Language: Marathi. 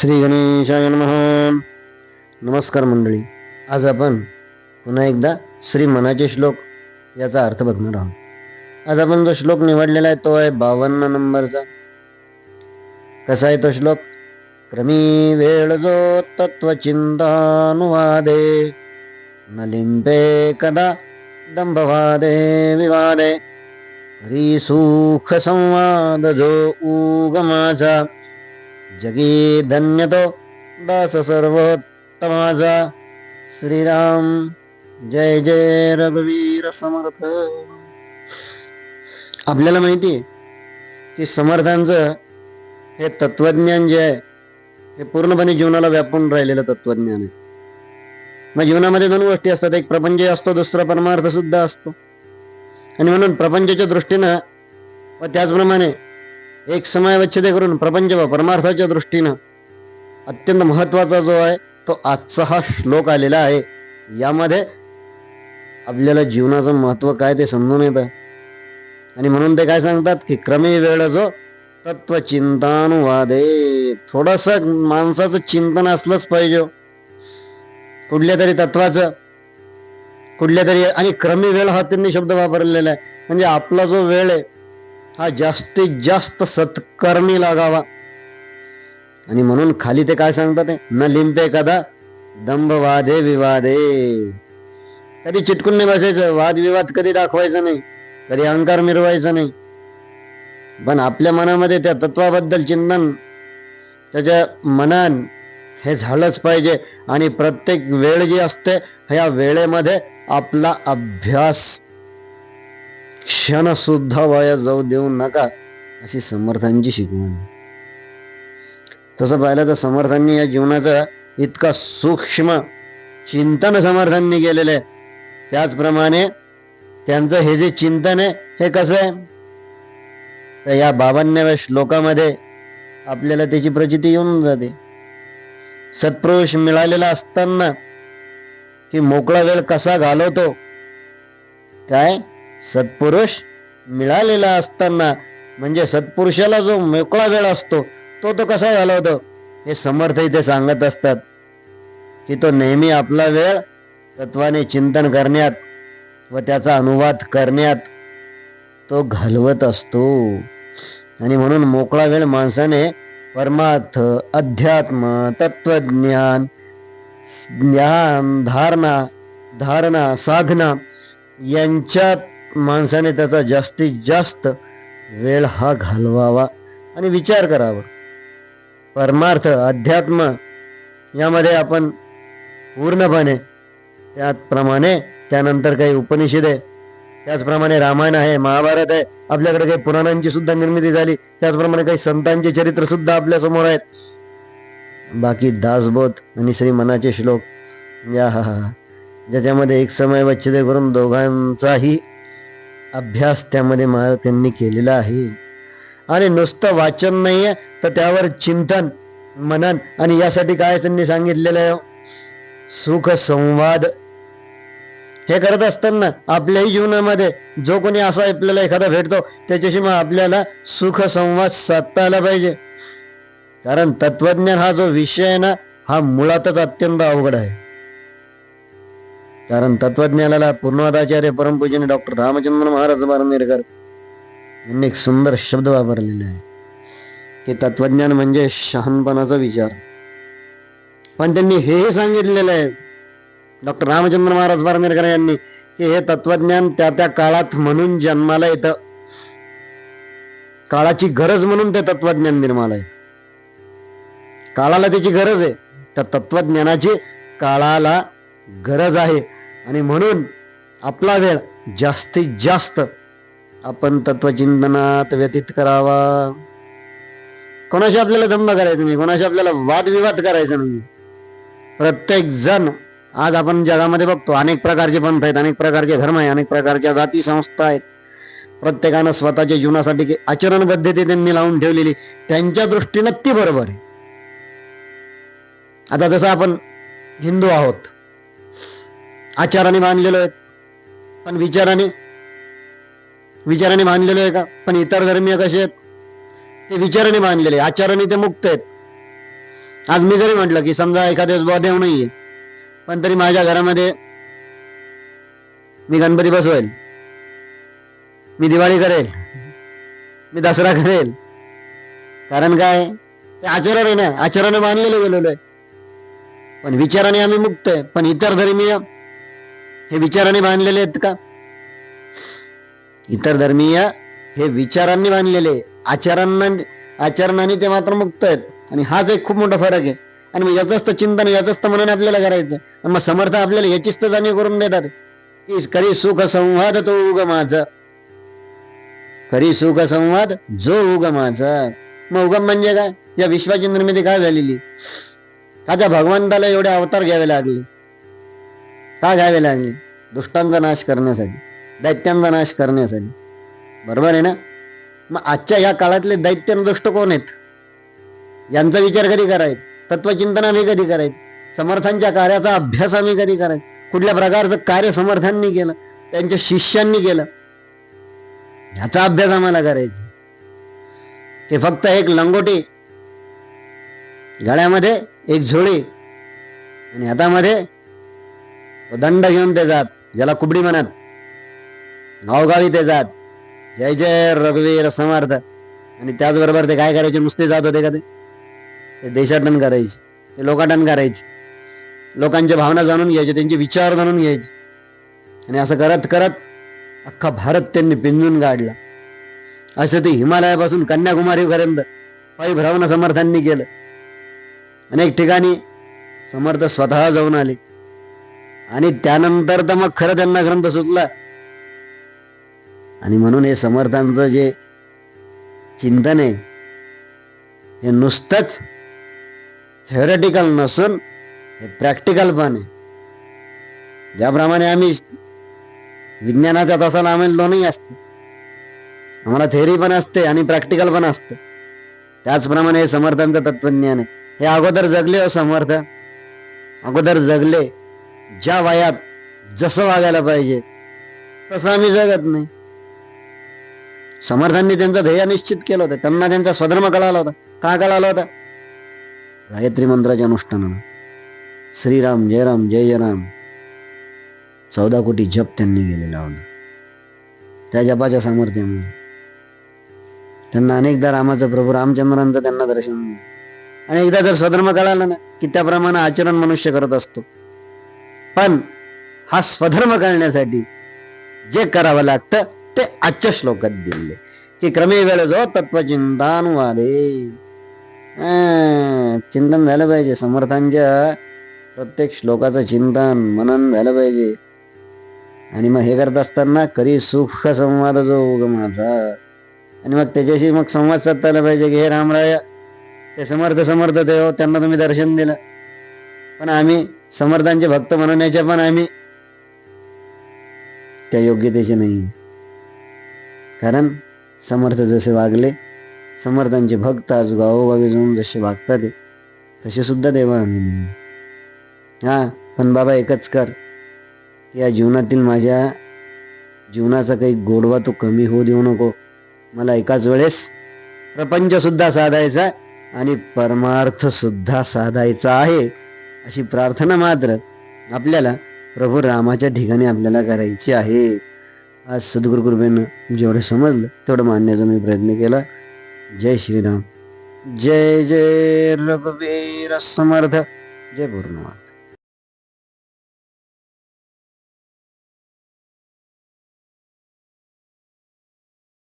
श्री गणेशाय नमः. नमस्कार मंडळी. आज आपण पुन्हा एकदा श्री मनाचे श्लोक याचा अर्थ बघणार आहोत. आज आपण जो श्लोक निवडलेला आहे तो आहे 52 नंबरचा. कसा आहे तो श्लोक? क्रमी वेळ जो तत्वचिंतानुवादे न लिंपे कदा दंभवादे विवादे हरी सुख संवाद जो उगमाचा जगी धन्य तो दास सर्वोत्तमाचा. श्रीराम जय जय रघुवीर समर्थ. आपल्याला माहिती आहे की समर्थांचं हे तत्वज्ञान जे आहे हे पूर्णपणे जीवनाला व्यापून राहिलेलं तत्वज्ञान आहे. मग जीवनामध्ये दोन गोष्टी असतात, एक प्रपंच असतो, दुसरा परमार्थ सुद्धा असतो. आणि म्हणून प्रपंचाच्या दृष्टीनं व त्याचप्रमाणे एक समयवच्छेद करून प्रपंच व परमार्थाच्या दृष्टीनं अत्यंत महत्त्वाचा जो आहे तो आजचा हा श्लोक आलेला आहे. यामध्ये आपल्याला जीवनाचं महत्त्व काय ते समजून येतं. आणि म्हणून ते काय सांगतात की क्रमे वेळ जो तत्वचिंतानुवादे. थोडंसं माणसाचं चिंतन असलंच पाहिजे कुठल्या तरी तत्वाचं, कुठल्या तरी. आणि क्रमी वेळ हा त्यांनी शब्द वापरलेला आहे. म्हणजे आपला जो वेळ आहे हा जास्तीत जास्त सत्कर्मी लागावा. आणि म्हणून खाली ते काय सांगतात, न लिंपे कदा दंभ वादे विवादे. कधी चिटकून नाही बसायचं, वादविवाद कधी दाखवायचा नाही, कधी अहंकार मिरवायचा नाही. पण आपल्या मनामध्ये त्या तत्वाबद्दल चिंतन त्याच्या मनान हे झालंच पाहिजे. आणि प्रत्येक वेळ जी असते ह्या वेळेमध्ये आपला अभ्यास क्षण सुद्धा वाया जाऊ देऊ नका, अशी समर्थांची शिकवण. तसं पाहिलं तर समर्थांनी या जीवनाचं इतका सूक्ष्म चिंतन समर्थांनी केलेलं आहे. त्याचप्रमाणे त्यांचं हे जे चिंतन आहे हे कसं आहे तर या 52व्या श्लोकामध्ये आपल्याला त्याची प्रचिती येऊन जाते. सत्पुरुष मिळालेला असताना की मोकळा वेळ कसा घालवतो, काय सत्पुरुष मिळालेला असताना म्हणजे सत्पुरुषाला जो मोकळा वेळ असतो तो कसा घालवतो हे समर्थ इथे सांगत असतात की तो नेहमी आपला वेळ तत्वाने चिंतन करण्यात व त्याचा अनुवाद करण्यात तो घालवत असतो. आणि म्हणून मोकळा वेळ माणसाने परमार्थ, अध्यात्म, तत्वज्ञान, ज्ञान, धारणा, साधना यांच्यात माणसाने त्याचा जास्तीत जास्त वेळ हा घालवावा आणि विचार करावा. परमार्थ, अध्यात्म यामध्ये आपण पूर्णपणे त्याचप्रमाणे त्यानंतर काही उपनिषद आहे, त्याचप्रमाणे रामायण आहे, महाभारत आहे, आपल्याकडे काही पुराणांची सुद्धा निर्मिती झाली, त्याचप्रमाणे काही संतांचे चरित्र सुद्धा आपल्या समोर आहेत. बाकी दासबोध आणि श्री मनाचे श्लोक ज्याच्यामध्ये एक समय वच्छेद करून दोघांचाही अभ्यास त्यामध्ये त्यांनी केलेला आहे. आणि नुसतं वाचन नाहीये तर त्यावर चिंतन, मनन. आणि यासाठी काय त्यांनी सांगितलेलं आहे, सुख संवाद. हे करत असताना आपल्याही जीवनामध्ये जो कोणी असा आपल्याला एखादा भेटतो त्याच्याशी मग आपल्याला सुख संवाद साधता आला पाहिजे. कारण तत्वज्ञान हा जो विषय आहे ना हा मुळातच अत्यंत अवघड आहे. कारण तत्वज्ञानाला पूर्णवादाचार्य परमपूजनीय डॉक्टर रामचंद्र महाराज बारनेरकर यांनी एक सुंदर शब्द वापरलेला आहे की तत्वज्ञान म्हणजे शहाणपणाचा विचार. पण त्यांनी हेही सांगितलेलं आहे डॉक्टर रामचंद्र महाराज बारनेरकर यांनी की हे तत्वज्ञान त्या त्या काळात म्हणून जन्माला येतं, काळाची गरज म्हणून ते तत्वज्ञान निर्माला येतं. काळाला त्याची गरज आहे, त्या तत्वज्ञानाची काळाला गरज आहे. आणि म्हणून आपला वेळ जास्तीत जास्त आपण तत्वचिंतनात व्यतीत करावा. कोणाशी आपल्याला दंभ करायचं नाही, कोणाशी आपल्याला वादविवाद करायचा नाही. प्रत्येक जण आज आपण जगामध्ये बघतो अनेक प्रकारचे पंथ आहेत, अनेक प्रकारचे धर्म आहे, अनेक प्रकारच्या जाती संस्था आहेत. प्रत्येकानं स्वतःच्या जीवनासाठी आचरण पद्धती त्यांनी लावून ठेवलेली, त्यांच्या दृष्टीनं ती बरोबर आहे. आता जसं आपण हिंदू आहोत, आचाराने बांधलेलो आहेत, पण विचाराने बांधलेलो आहे का? पण इतर धर्मीय कसे आहेत ते विचाराने बांधलेले, आचाराने ते मुक्त आहेत. आज मी जरी म्हटलं की समजा एखाद्या वेळेस देव नाहीये, पण तरी माझ्या घरामध्ये मी गणपती बसवेल, मी दिवाळी करेल, मी दसरा करेल. कारण काय, ते आचरण आहे ना, आचरणाने मानलेलं गेलेलो आहे. पण विचाराने आम्ही मुक्त आहे. पण इतर धर्मीय हे विचाराने बांधलेले आहेत का? इतर धर्मीय हे विचारांनी बांधलेले, आचरणाने ते मात्र मुक्त आहेत. आणि हाच एक खूप मोठा फरक आहे. आणि मग याचंच तर चिंतन, याचंच तर म्हणून आपल्याला करायचं. आणि मग समर्थ आपल्याला याचीच तर जाणीव करून देतात की करी सुख संवाद तो उग माझा, करी सुख संवाद जो उग माझा. मग उगम म्हणजे काय? या विश्वाची निर्मिती काय झालेली? का त्या भगवंताला एवढे अवतार घ्यावे लागले? का घ्यावे लागले? दुष्टांचा नाश करण्यासाठी, दैत्यांचा नाश करण्यासाठी. बरोबर आहे ना? मग आजच्या या काळातले दैत्य दुष्ट कोण आहेत? यांचा विचार कधी करायचा? तत्वचिंतन आम्ही कधी करायचं? समर्थांच्या कार्याचा अभ्यास आम्ही कधी करायचा? कुठल्या प्रकारचं कार्य समर्थांनी केलं, त्यांच्या शिष्यांनी केलं, ह्याचा अभ्यास आम्हाला करायचा. हे फक्त एक लंगोटी, गळ्यामध्ये एक झोळी आणि हातामध्ये दंड घेऊन ते जात, ज्याला कुबडी म्हणत, गावगावी ते जात, जय जय रघुवीर समर्थ. आणि त्याचबरोबर ते काय करायचे? नुसते जात होते का? ते देशाटन करायचे, ते लोकाटन करायचे, लोकांच्या भावना जाणून घ्यायचे, त्यांचे विचार जाणून घ्यायचे. आणि असं करत करत अख्खा भारत त्यांनी पिंजून काढला. असं ते हिमालयापासून कन्याकुमारीपर्यंत पायी भ्रमण समर्थांनी केलं. अनेक ठिकाणी समर्थ स्वतः जाऊन आले. आणि त्यानंतर तर मग खरं त्यांना ग्रंथ सुचला. आणि म्हणून हे समर्थांचं जे चिंतन आहे हे नुसतंच थेओरेटिकल नसून हे प्रॅक्टिकल पण आहे. ज्याप्रमाणे आम्ही विज्ञानाच्या तासाला आम्हाला दोन्ही असते, आम्हाला थेअरी पण असते आणि प्रॅक्टिकल पण असतं, त्याचप्रमाणे हे समर्थांचं तत्वज्ञान आहे. हे अगोदर जगले हो समर्थ, अगोदर जगले. ज्या वयात जसं वागायला पाहिजे तसं आम्ही जगत नाही. समर्थांनी त्यांचं ध्येय निश्चित केलं होतं, त्यांना त्यांचा स्वधर्म कळाला होता. का कळाला होता? गायत्री मंत्राच्या अनुष्ठानानं. श्रीराम जय राम जय जय राम 14 कोटी जप त्यांनी गेलेला होता. त्या जपाच्या सामर्थ्यामुळे त्यांना अनेकदा रामाचं, प्रभू रामचंद्रांचं त्यांना दर्शन. अनेकदा जर स्वधर्म कळाला ना की त्याप्रमाणे आचरण मनुष्य करत असतो. पण हा स्वधर्म कळण्यासाठी जे करावं लागतं ते आजच्या श्लोकात दिले की क्रमे वेळ जो तत्वचिंतन वाले. चिंतन झालं पाहिजे, समर्थांच्या प्रत्येक श्लोकाचं चिंतन मनन झालं पाहिजे. आणि मग हे करत असताना करी सुख संवाद जो उग माझा. आणि मग त्याच्याशी मग संवाद साधता पाहिजे की हे रामराया, ते समर्थ देव, त्यांना तुम्ही दर्शन दिलं, पण आम्ही समर्थांचे भक्त म्हणण्याचे पण आम्ही त्या योग्यतेचे नाही. कारण समर्थ जसे वागले, समर्थांचे भक्त आज गावोगावी जाऊन जसे वागतात तसे सुद्धा देवा आम्ही नाही. हा, पण बाबा एकच कर, या जीवनातील माझ्या जीवनाचा काही गोडवा तो कमी होऊ देऊ नको. मला एकाच वेळेस प्रपंच सुद्धा साधायचा आणि परमार्थ सुद्धा साधायचा आहे, अशी प्रार्थना मात्र आपल्याला प्रभू रामाच्या ठिकाणी आपल्याला करायची आहे. आज सद्गुरु कृपेनं जेवढं समजलं तेवढं मानण्याचा मी प्रयत्न केला. जय श्रीराम, जय जय रघुवीर समर्थ, जय पूर्णवाद.